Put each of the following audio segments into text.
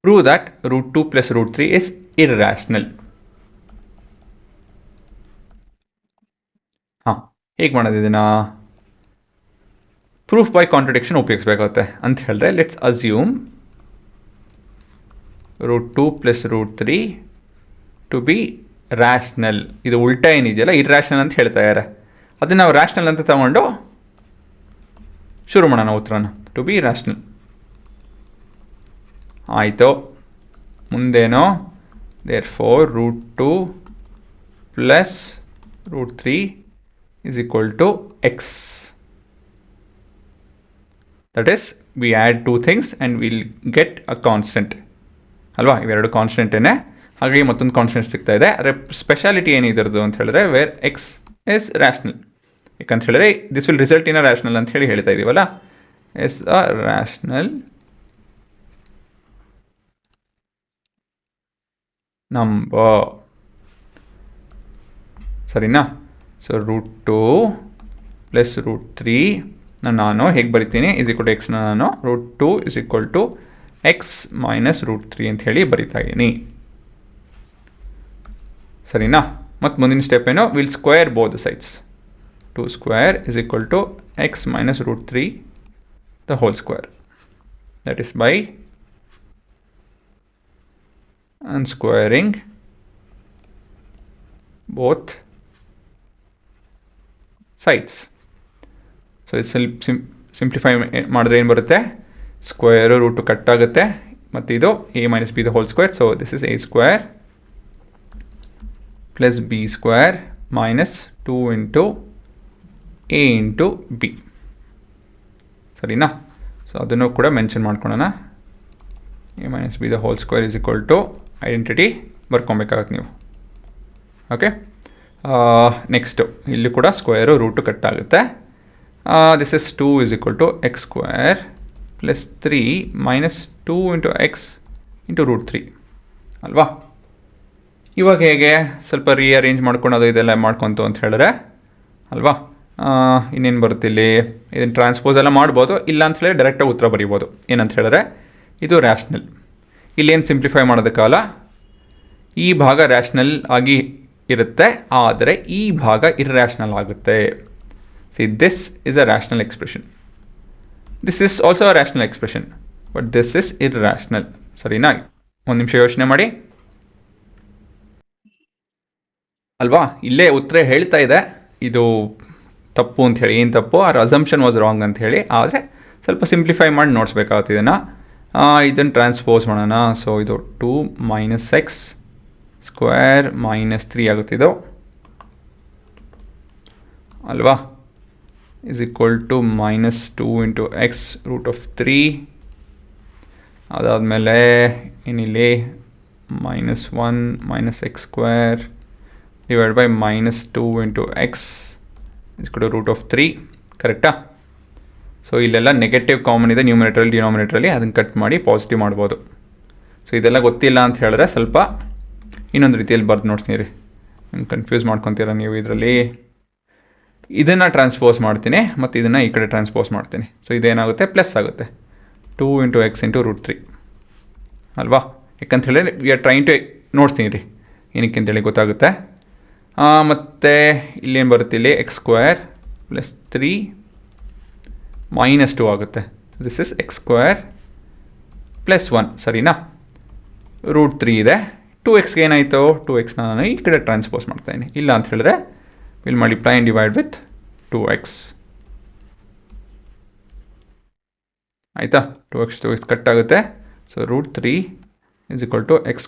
Prove that √2 + √3 is irrational. ಹಾಂ, ಹೇಗೆ ಮಾಡೋದು ಇದನ್ನು? ಪ್ರೂಫ್ ಬೈ ಕಾಂಟ್ರಡಿಕ್ಷನ್ ಉಪಯೋಗಿಸ್ಬೇಕಾಗುತ್ತೆ ಅಂತ ಹೇಳಿದ್ರೆ, let's assume √2 + √3 to be rational. ಇದು ಉಲ್ಟಾ ಏನಿದೆಯಲ್ಲ ಇರ್ರ್ಯಾಷನಲ್ ಅಂತ ಹೇಳ್ತಾ ಇದ್ದಾರೆ, ಅದನ್ನು ನಾವು ರ್ಯಾಷನಲ್ ಅಂತ ತಗೊಂಡು ಶುರು ಮಾಡೋಣ ಉತ್ತರನ. ಟು ಬಿ ರ್ಯಾಷನಲ್ ಆಯಿತು. ಮುಂದೇನೋ therefore √2 + √3 is equal to x. That is, we add two things and we'll get a constant. ಅಲ್ವಾ, ಇವೆರಡು ಕಾನ್ಸ್ಟೆಂಟೇನೆ. ಹಾಗಾಗಿ ಮತ್ತೊಂದು ಕಾನ್ಸ್ಟೆಂಟ್ ಸಿಗ್ತಾ ಇದೆ. ಸ್ಪೆಷಾಲಿಟಿ ಏನಿದ್ರದ್ದು ಅಂತ ಹೇಳಿದ್ರೆ, ವೇರ್ ಎಕ್ಸ್ ಇಸ್ ರ್ಯಾಷನಲ್. ಯಾಕಂತ ಹೇಳಿದ್ರೆ this will result in a rational ಅಂತ ಹೇಳಿ ಹೇಳ್ತಾ ಇದ್ದೀವಲ್ಲ. ಎಸ್ ಅ ರ್ಯಾಷನಲ್ ನಂಬರ್. ಸರಿನಾ? ಸೊ √2 + √3 ನಾನು ಹೇಗೆ ಬರಿತೀನಿ, ಇಸ್ ಈಕ್ವಲ್ ಟು ಎಕ್ಸ್ನ ನಾನು √2 is equal to x - √3 ಅಂತ ಹೇಳಿ ಬರಿತಾ ಇದ್ದೀನಿ. ಸರಿನಾ? ಮತ್ತು ಮುಂದಿನ ಸ್ಟೆಪ್ ಏನು, will square both sides. 2² is equal to x - √3 the whole square. That is by unsquaring both sides. So ಇದು ಸಿಂಪ್ಲಿಫೈ ಮಾಡಿದ್ರೆ ಏನು ಬರುತ್ತೆ, ಸ್ಕ್ವೇರು ರೂಟು ಕಟ್ ಆಗುತ್ತೆ, ಮತ್ತು ಇದು a - b the whole square. So this is a² + b² - 2 × a × b. ಸರಿನಾ? So ಅದನ್ನು ಕೂಡ ಮೆನ್ಷನ್ ಮಾಡ್ಕೊಳ್ಳೋಣ. a - b the whole square is equal to identity ಬರ್ಕೊಬೇಕಾಗತ್ತೆ ನೀವು. ಓಕೆ, ನೆಕ್ಸ್ಟು ಇಲ್ಲಿ ಕೂಡ ಸ್ಕ್ವೇರು ರೂಟು ಕಟ್ ಆಗುತ್ತೆ. This is 2 is equal to x² + 3 - 2 × x × √3 ಅಲ್ವಾ? ಇವಾಗ ಹೇಗೆ ಸ್ವಲ್ಪ ರೀಅರೇಂಜ್ ಮಾಡ್ಕೊಳೋದು ಇದೆಲ್ಲ ಮಾಡ್ಕೊತು ಅಂತ ಹೇಳಿದ್ರೆ ಅಲ್ವಾ, ಇನ್ನೇನು ಬರುತ್ತೆ ಇಲ್ಲಿ, ಇದನ್ನು ಟ್ರಾನ್ಸ್ಪೋಸ್ ಎಲ್ಲ ಮಾಡ್ಬೋದು, ಇಲ್ಲ ಅಂತ ಹೇಳಿದ್ರೆ ಡೈರೆಕ್ಟಾಗಿ ಉತ್ತರ ಬರೀಬೋದು. ಏನಂತ ಹೇಳಿದ್ರೆ ಇದು ರ್ಯಾಷನಲ್. ಇಲ್ಲೇನು ಸಿಂಪ್ಲಿಫೈ ಮಾಡೋದಕ್ಕಲ್ಲ, ಈ ಭಾಗ ರ್ಯಾಷನಲ್ ಆಗಿ ಇರುತ್ತೆ, ಆದರೆ ಈ ಭಾಗ ಇರ್ರ್ಯಾಷನಲ್ ಆಗುತ್ತೆ. C, this is a rational expression, this is also a rational expression, but this is irrational. ಸರಿನಾ? ಒಂದು ನಿಮಿಷ ಯೋಚನೆ ಮಾಡಿ ಅಲ್ವಾ. ಇಲ್ಲೇ ಉತ್ತರ ಹೇಳ್ತಾ ಇದೆ ಇದು ತಪ್ಪು ಅಂತ ಹೇಳಿ. ಏನು ತಪ್ಪು? ಆರ್ ಅಸಂಪ್ಷನ್ ವಾಸ್ ರಾಂಗ್ ಅಂತ ಹೇಳಿ. ಆದರೆ ಸ್ವಲ್ಪ ಸಿಂಪ್ಲಿಫೈ ಮಾಡಿ ನೋಡಿಸ್ಬೇಕಾಗುತ್ತೆ ಇದನ್ನು ಟ್ರಾನ್ಸ್ಪೋಸ್ ಮಾಡೋಣ. ಸೊ ಇದು 2 - x² - 3 ಆಗುತ್ತಿದ್ದು ಅಲ್ವಾ, is equal to -2 × x √3. ಅದಾದಮೇಲೆ ಏನಿಲ್ಲಿ -1 - x² divide by -2 × x is equal to √3. ಕರೆಕ್ಟಾ? ಸೊ ಇಲ್ಲೆಲ್ಲ ನೆಗೆಟಿವ್ ಕಾಮನ್ ಇದೆ ನ್ಯೂಮಿನೇಟ್ರಲ್ಲಿ ಡಿನಾಮಿನೇಟ್ರಲ್ಲಿ, ಅದನ್ನು ಕಟ್ ಮಾಡಿ ಪಾಸಿಟಿವ್ ಮಾಡ್ಬೋದು. ಸೊ ಇದೆಲ್ಲ ಗೊತ್ತಿಲ್ಲ ಅಂತ ಹೇಳಿದ್ರೆ ಸ್ವಲ್ಪ ಇನ್ನೊಂದು ರೀತಿಯಲ್ಲಿ ಬರ್ದು ನೋಡ್ತೀನಿ ರೀ, ಕನ್ಫ್ಯೂಸ್ ಮಾಡ್ಕೊತೀರ ನೀವು ಇದರಲ್ಲಿ. ಇದನ್ನು ಟ್ರಾನ್ಸ್ಪೋಸ್ ಮಾಡ್ತೀನಿ ಮತ್ತು ಇದನ್ನು ಈ ಕಡೆ ಟ್ರಾನ್ಸ್ಪೋಸ್ ಮಾಡ್ತೀನಿ. ಸೊ ಇದೇನಾಗುತ್ತೆ, ಪ್ಲಸ್ ಆಗುತ್ತೆ 2 × x × √3 ಅಲ್ವಾ. ಯಾಕಂತ ಹೇಳಿದ್ರೆ ವಿ ಆರ್ ಟ್ರೈನ್ ಟು ನೋಡ್ತೀನಿ ರೀ ಏನಕ್ಕೆ ಅಂತೇಳಿ ಗೊತ್ತಾಗುತ್ತೆ. ಮತ್ತು ಇಲ್ಲೇನು ಬರುತ್ತೆ, ಇಲ್ಲಿ x² + 3 - 2 ಆಗುತ್ತೆ. This is x² + 1. ಸರಿನಾ? √3 ಇದೆ. 2x ಏನಾಯಿತು, 2x ನಾನು ಈ ಕಡೆ ಟ್ರಾನ್ಸ್ಪೋಸ್ ಮಾಡ್ತಾಯಿದ್ದೀನಿ. ಇಲ್ಲ ಅಂತ ಹೇಳಿದ್ರೆ will multiply and divide with 2x. ಆಯಿತಾ? 2x ಕಟ್ ಆಗುತ್ತೆ. So √3 is equal to x²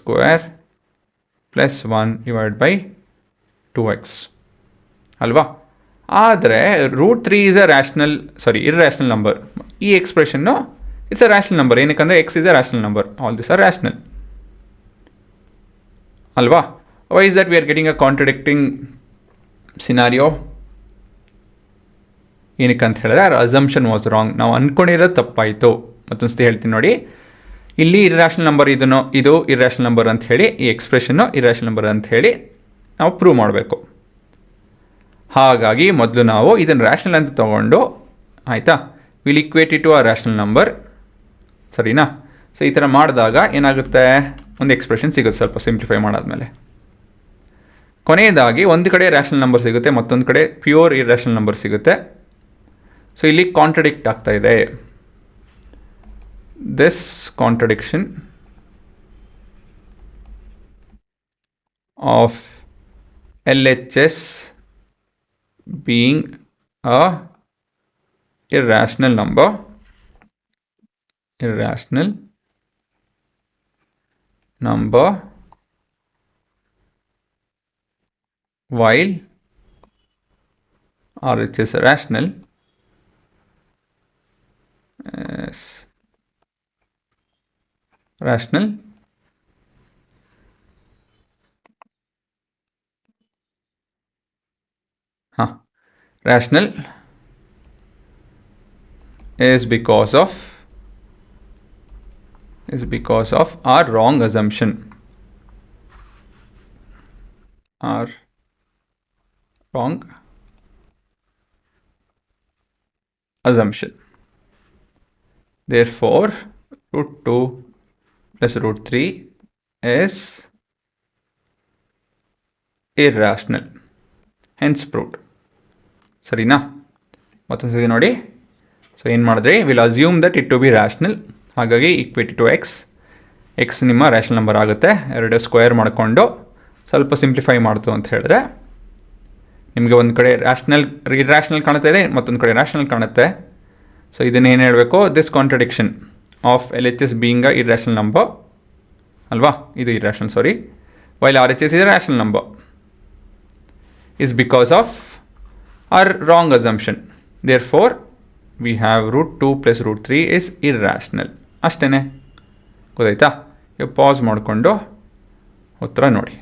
+ 1 divide by 2x ಅಲ್ವಾ. ಆದರೆ √3 is a ಇರ್ರ್ಯಾಷನಲ್ ನಂಬರ್. ಈ ಎಕ್ಸ್ಪ್ರೆಷನ್ನು ಇಟ್ಸ್ ಅ ರ್ಯಾಷನಲ್ ನಂಬರ್. ಏನಕ್ಕಂದರೆ x is a rational number. All this are rational ಅಲ್ವಾ. Why is that we are getting a contradicting scenario? ಏನಕ್ಕೆ ಅಂತ ಹೇಳಿದ್ರೆ R assumption was wrong. ನಾವು ಅಂದ್ಕೊಂಡಿರೋದು ತಪ್ಪಾಯಿತು. ಮತ್ತೊಂದು ಸತಿ ಹೇಳ್ತೀನಿ ನೋಡಿ, ಇಲ್ಲಿ ಇರ್ರ್ಯಾಷನಲ್ ನಂಬರ್ ಇದು ಇರ್ರ್ಯಾಷನಲ್ ನಂಬರ್ ಅಂತ ಹೇಳಿ, ಈ ಎಕ್ಸ್ಪ್ರೆಷನ್ನು ಇರ್ರ್ಯಾಷನಲ್ ನಂಬರ್ ಅಂತ ಹೇಳಿ ನಾವು ಪ್ರೂವ್ ಮಾಡಬೇಕು. ಹಾಗಾಗಿ ಮೊದಲು ನಾವು ಇದನ್ನು ರ್ಯಾಷನಲ್ ಅಂತ ತೊಗೊಂಡು, ಆಯಿತಾ, will equate it to a rational number. ಸರಿನಾ? ಸೊ ಈ ಥರ ಮಾಡಿದಾಗ ಏನಾಗುತ್ತೆ, ಒಂದು ಎಕ್ಸ್ಪ್ರೆಷನ್ ಸಿಗುತ್ತೆ ಸ್ವಲ್ಪ ಸಿಂಪ್ಲಿಫೈ ಮಾಡಾದ್ಮೇಲೆ. ಕೊನೆಯದಾಗಿ ಒಂದು ಕಡೆ ರ್ಯಾಷನಲ್ ನಂಬರ್ ಸಿಗುತ್ತೆ, ಮತ್ತೊಂದು ಕಡೆ ಪ್ಯೂರ್ ಇರ್ಯಾಷನಲ್ ನಂಬರ್ ಸಿಗುತ್ತೆ. ಸೊ ಇಲ್ಲಿ ಕಾಂಟ್ರಡಿಕ್ಟ್ ಆಗ್ತಾ ಇದೆ. This contradiction of LHS being a irrational number while RHS rational rational is because of our wrong assumption. Therefore root 2 plus root 3 is irrational, hence proved. ಸರಿನಾ? ಮತ್ತೊಂದು ಸರಿ ನೋಡಿ. So ಏನು ಮಾಡಿದ್ರಿ, will assume that it to be rational. ಹಾಗಾಗಿ equate to x ನಿಮ್ಮ rational number ಆಗುತ್ತೆ. ಎರಡು ಸ್ಕ್ವೇರ್ ಮಾಡಿಕೊಂಡು ಸ್ವಲ್ಪ ಸಿಂಪ್ಲಿಫೈ ಮಾಡ್ತು ಅಂತ ಹೇಳಿದ್ರೆ ನಿಮಗೆ ಒಂದು ಕಡೆ ಇರ್ಯಾಷನಲ್ ಕಾಣುತ್ತೆ ಇದೆ, ಮತ್ತೊಂದು ಕಡೆ ರ್ಯಾಷನಲ್ ಕಾಣುತ್ತೆ. ಸೊ ಇದನ್ನು ಏನು ಹೇಳಬೇಕು, this contradiction of LHS being a irrational number ಅಲ್ವಾ, ಇದು irrational sorry, while RHS is a rational number is because of our wrong assumption. Therefore we have root 2 plus root 3 is irrational. ಅಷ್ಟೇ, ಗೊತ್ತಾಯ್ತಾ? Pass ಮಾಡಿಕೊಂಡು ಉತ್ತರ ನೋಡಿ.